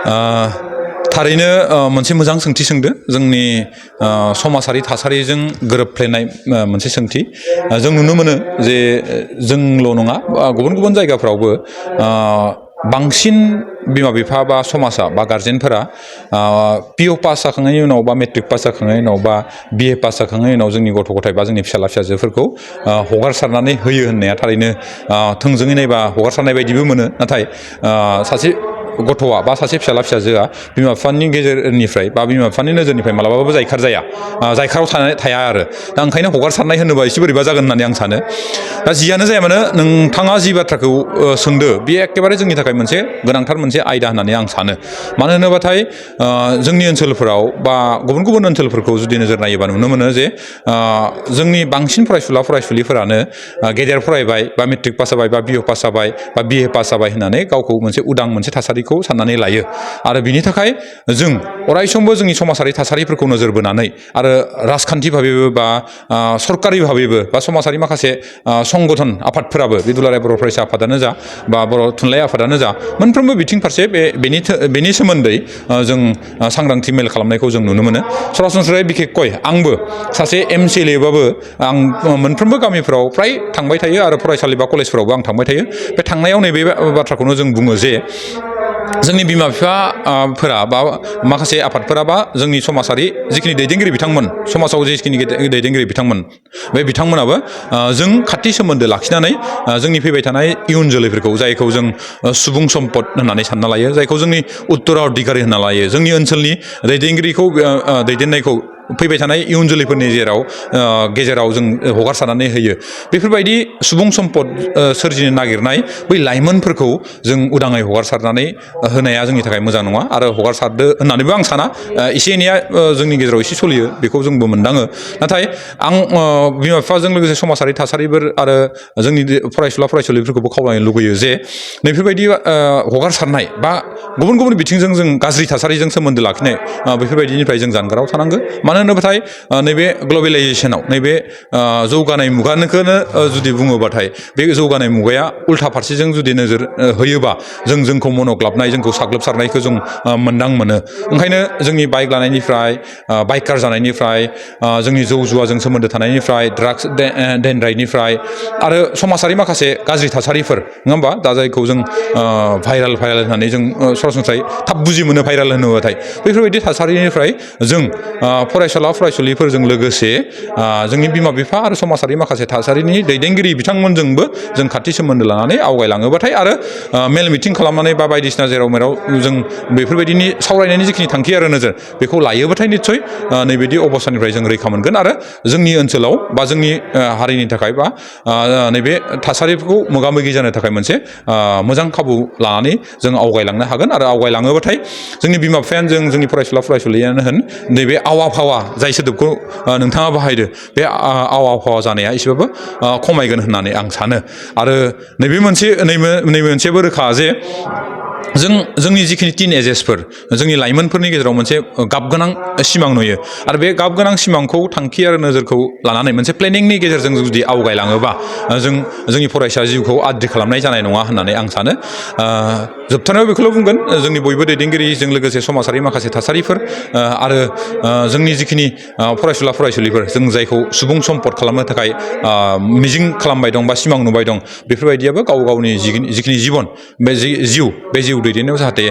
थारैनो मोनसे मोजां सोंथि सोंदो जोंनि समाजारि थासारिजों गोरोबफ्लेनाय मोनसे सोंथि जों नुनो मोनो जे जोंल' नङा गुबुन गुबुन जायगाफ्रावबो बांसिन बिमा बिफा बा समाजा बा गारजेनफोरा पिअ पास जाखांनायनि उनाव बा मेट्रिक पास जाखांनायनि उनाव बा बिए पास जाखांनायनि उनाव जोंनि गथ' गथाय बा जोंनि फिसाला फिसाजोफोरखौ हगारसारनानै होयो होननाया थारैनो थोंजोङै नायबा हगारसारनाय बायदिबो मोनो नाथाय सासे गथ'आ बा सासे फिसाला फिसाजोआ बिमा बिफानि गेजेरनिफ्राय बा बिमा बिफानि नोजोरनिफ्राय मालाबाबो जायखार जाया जायखाराव थाया आरो दा ओंखायनो हगारसारनाय होनोबा एसे बोरैबा जागोन होननानै आं सानो दा जियानो जाया मानो नोंथाङा जि बाथ्राखौ सोंदो बे एखेबारे जोंनि थाखाय मोनसे गोनांथार मोनसे आयदा होननानै आं सानो मानो होनोबाथाय जोंनि ओनसोलफोराव बा गुबुन गुबुन ओनसोलफोरखौ जुदि नोजोर नायोबा नुनो मोनो जे जोंनि बांसिन फरायसुला फरायसुलिफोरानो गेदेर फरायबाय बा मेट्रिक पास जाबाय बा बिए पास जाबाय बा बिए पास जाबाय होननानै गावखौ मोनसे उदां मोनसे थासारिखौ साननानै लायो आरो बिनि थाखाय जों अरायसमबो जोंनि समाजारि थासारिफोरखौ नोजोर बोनानै आरो राजखान्थि भाबेबो बा सरकारि भाबेबो बा समाजारि माखासे संगठन आफादफोराबो बे दुलाराय बर' फरायसा आफादानो जा बा बर' थुनलाइ आफादानो जा मोनफ्रोमबो बिथिं फारसे बेनि सोमोन्दै जों सांग्रांथि मेल खालामनायखौ जों नुनो मोनो सरासनस्रायै बिखेखय आंबो सासे MCLA बाबो आं मोनफ्रोमबो गामिफ्राव फ्राय थांबाय थायो आरो फरायसालि बा कलेजफोरावबो आं थांबाय थायो बे थांनायाव नैबे बाथ्राखौनो जों बुङो जे जोंनि बिमा बिफाफोरा बा माखासे आफादफोरा बा जोंनि समाजारि जिखिनि दैदेनगिरि बिथांमोन समाजाव जिखिनि दैदेनगिरि बिथांमोन बे बिथांमोनाबो जों खाथि सोमोन्दो लाखिनानै जोंनि फैबाय थानाय इयुन जोलैफोरखौ जायखौ जों सुबुं सम्पद होननानै सानना लायो जायखौ जोंनि उत्तराधिकारि होनना लायो जोंनि ओनसोलनि दैदेननायखौ फैबाय थानाय इयुन जोलैफोरनि गेजेराव जों हगारसारनानै होयो बेफोरबायदि सुबुं सम्पद सोरजिनो नागिरनाय बै लाइमोनफोरखौ जों उदाङै हगारसारनानै होनाया जोंनि थाखाय मोजां नङा आरो हगारसारदो होननानैबो आं साना एसे एनैया जोंनि गेजेराव एसे सोलियो बेखौ जोंबो मोनदाङो नाथाय आं बिमा बिफाजों लोगोसे समाजारि थासारिफोर आरो जोंनि फरायसुला फरायसुलिफोरखौबो खावलायनो लुगैयो जे नैफोरबायदि हगारसारनाय बा गुबुन गुबुन बिथिंजों जों गाज्रि थासारिजों सोमोन्दो लाखिनाय बेफोरबायदिनिफ्राय जों जानगाराव थानांगो मानो होनोबाथाय नैबे ग्लबेलाइजेसनाव नैबे जौगानाय मुगाखौनो जुदि बुङोबाथाय बे जौगानाय मुगाया उल्था फारसेजों जुदि नोजोर होयोबा जोंखौ मनग्लाबनाय जोंखौ साग्लोबसारनायखौ जों मोनो ओंखायनो जोंनि बाइक लानायनिफ्राय बाइकार जानायनिफ्राय जोंनि जौ जुवाजों सोमोन्दो थानायनिफ्राय ड्राग्स देनद्राइटनिफ्राय आरो समाजारि माखासे गाज्रि थासारिफोर नङा होमबा दा जायखौ जों भाइरेल होननानै जों सरासनस्रायै थाब बुजि मोनो भाइरेल होनोबाथाय बेफोरबायदि थासारिनिफ्राय जों फरायसुला फरायसुलिफोरजों लोगोसे जोंनि बिमा बिफा आरो समाजारि माखासे थासारिनि दैदेनगिरि बिथांमोनजोंबो जों खाथि सोमोन्दो लानानै आवगायलाङोबाथाय आरो मेल मिटिं खालामनानै बा बायदिसिना जेराव मेराव जों बेफोरबायदिनि सावरायनायनि जिखिनि थांखि आरो नोजोर बेखौ लायोबाथाय निस्सय नैबायदि अबस्थानिफ्राय जों रैखा मोनगोन आरो जोंनि ओनसोलाव बा जोंनि हारिनि थाखाय बा नैबे थासारिफोरखौ मोगा मोगि जानो थाखाय मोनसे मोजां खाबु लानानै जों आवगायलांनो हागोन आरो आवगायलाङोबाथाय जोंनि बिमा बिफायानो जोंनि फरायसुला फरायसुलियानो होन नैबे आवा फावा जाय सोदोबखौ नोंथाङा बाहायदो बे आवा फावा जानाया एसेबाबो खमायगोन होननानै आं सानो आरो नैबे मोनसेबो रोखा जे जोंनि जिखिनि टिन एजेसफोर जोंनि लाइमोनफोरनि गेजेराव मोनसे गाबगोनां सिमां नुयो आरो बे गाबगोनां सिमांखौ थांखि आरो नोजोरखौ लानानै मोनसे प्लेनिंनि गेजेरजों जुदि आवगायलाङोबा जोंनि फरायसा जिउखौ आद्रि खालामनाय जानाय नङा होननानै आं सानो जोबथारनायाव बेखौल' बुंगोन जोंनि बयबो दैदेनगिरिजों लोगोसे समाजारि माखासे थासारिफोर आरो जोंनि जिखिनि फरायसुला फरायसुलिफोर जों जायखौ सुबुं सम्पद खालामनो थाखाय मिजिं खालामबाय दं बा सिमां नुबाय दं बेफोरबायदियाबो गावनि जिखिनि जिबन बे जिउ दैदेननायाव जाहाथे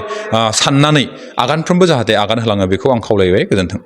साननानै आगानफ्रोमबो जाहाथे आगान होलाङो बेखौ आं खावलायबाय गोजोन्थों।